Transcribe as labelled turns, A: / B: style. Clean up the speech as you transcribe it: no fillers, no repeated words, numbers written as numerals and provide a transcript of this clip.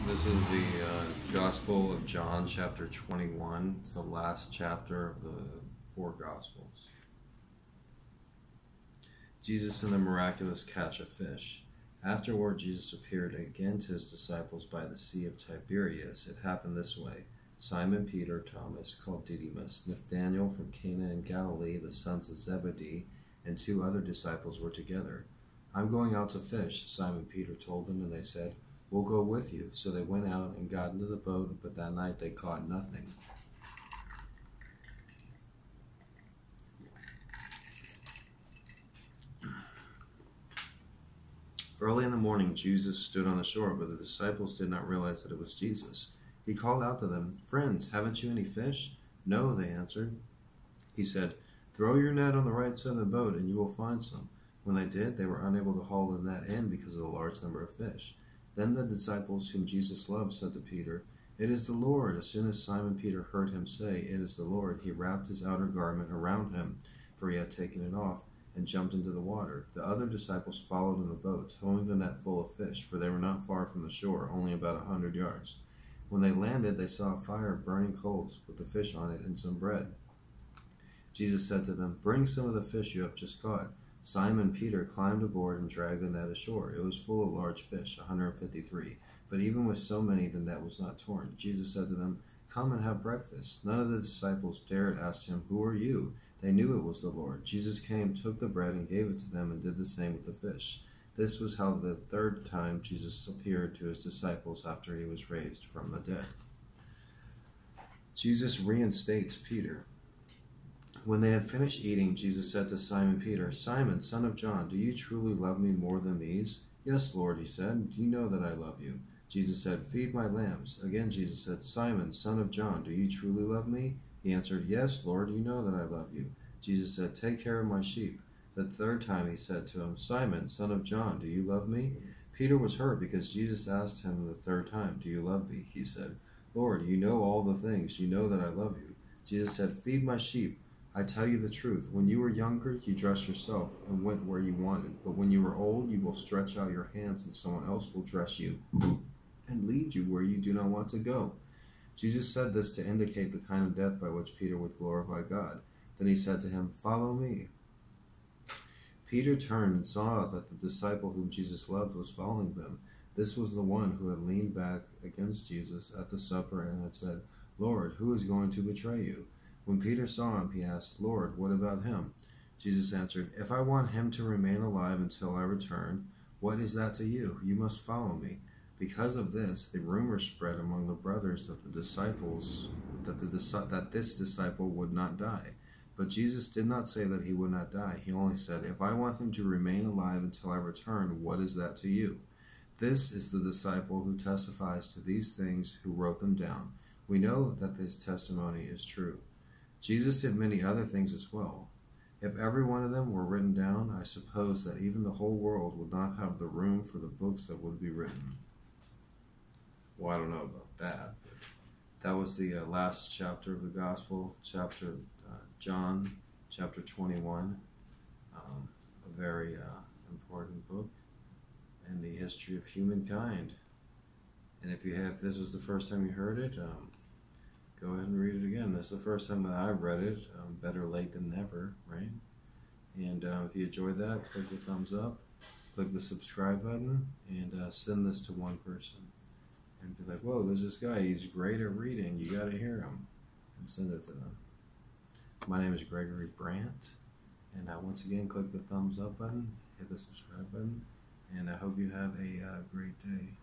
A: This is the Gospel of John, chapter 21. It's the last chapter of the four Gospels. Jesus and the miraculous catch of fish. Afterward, Jesus appeared again to his disciples by the Sea of Tiberias. It happened this way. Simon Peter, Thomas, called Didymus, Nathanael from Cana in Galilee, the sons of Zebedee, and two other disciples were together. "I'm going out to fish," Simon Peter told them, and they said, "We'll go with you." So they went out and got into the boat, but that night they caught nothing. Early in the morning, Jesus stood on the shore, but the disciples did not realize that it was Jesus. He called out to them, "Friends, haven't you any fish?" "No," they answered. He said, "Throw your net on the right side of the boat, and you will find some." When they did, they were unable to haul the net in because of the large number of fish. Then the disciples whom Jesus loved said to Peter, "It is the Lord." As soon as Simon Peter heard him say, "It is the Lord," he wrapped his outer garment around him, for he had taken it off, and jumped into the water. The other disciples followed in the boat, towing the net full of fish, for they were not far from the shore, only about 100 yards. When they landed, they saw a fire of burning coals with the fish on it and some bread. Jesus said to them, "Bring some of the fish you have just caught." Simon Peter climbed aboard and dragged the net ashore. It was full of large fish, 153. But even with so many, the net was not torn. Jesus said to them, "Come and have breakfast." None of the disciples dared ask him, "Who are you?" They knew it was the Lord. Jesus came, took the bread, and gave it to them, and did the same with the fish. This was how the third time Jesus appeared to his disciples after he was raised from the dead. Jesus reinstates Peter. When they had finished eating, Jesus said to Simon Peter, "Simon, son of John, do you truly love me more than these?" "Yes, Lord," he said. "You know that I love you." Jesus said, "Feed my lambs." Again Jesus said, "Simon, son of John, do you truly love me?" He answered, "Yes, Lord, you know that I love you." Jesus said, "Take care of my sheep." The third time he said to him, "Simon, son of John, do you love me?" Peter was hurt because Jesus asked him the third time, "Do you love me?" He said, "Lord, you know all the things. You know that I love you." Jesus said, "Feed my sheep. I tell you the truth. When you were younger, you dressed yourself and went where you wanted. But when you are old, you will stretch out your hands and someone else will dress you and lead you where you do not want to go." Jesus said this to indicate the kind of death by which Peter would glorify God. Then he said to him, "Follow me." Peter turned and saw that the disciple whom Jesus loved was following them. This was the one who had leaned back against Jesus at the supper and had said, "Lord, who is going to betray you?" When Peter saw him, he asked, "Lord, what about him?" Jesus answered, "If I want him to remain alive until I return, what is that to you? You must follow me." Because of this, the rumor spread among the brothers that this disciple would not die. But Jesus did not say that he would not die. He only said, "If I want him to remain alive until I return, what is that to you?" This is the disciple who testifies to these things, who wrote them down. We know that this testimony is true. Jesus did many other things as well. If every one of them were written down, I suppose that even the whole world would not have the room for the books that would be written. Well, I don't know about that, but that was the last chapter of the Gospel, John, chapter 21, a very important book in the history of humankind. And if this was the first time you heard it, go ahead and read it again. This is the first time that I've read it. Better late than never, right? And if you enjoyed that, click the thumbs up, click the subscribe button, and send this to one person. And be like, "Whoa, there's this guy. He's great at reading. You got to hear him." And send it to them. My name is Gregory Brandt. And once again, click the thumbs up button, hit the subscribe button. And I hope you have a great day.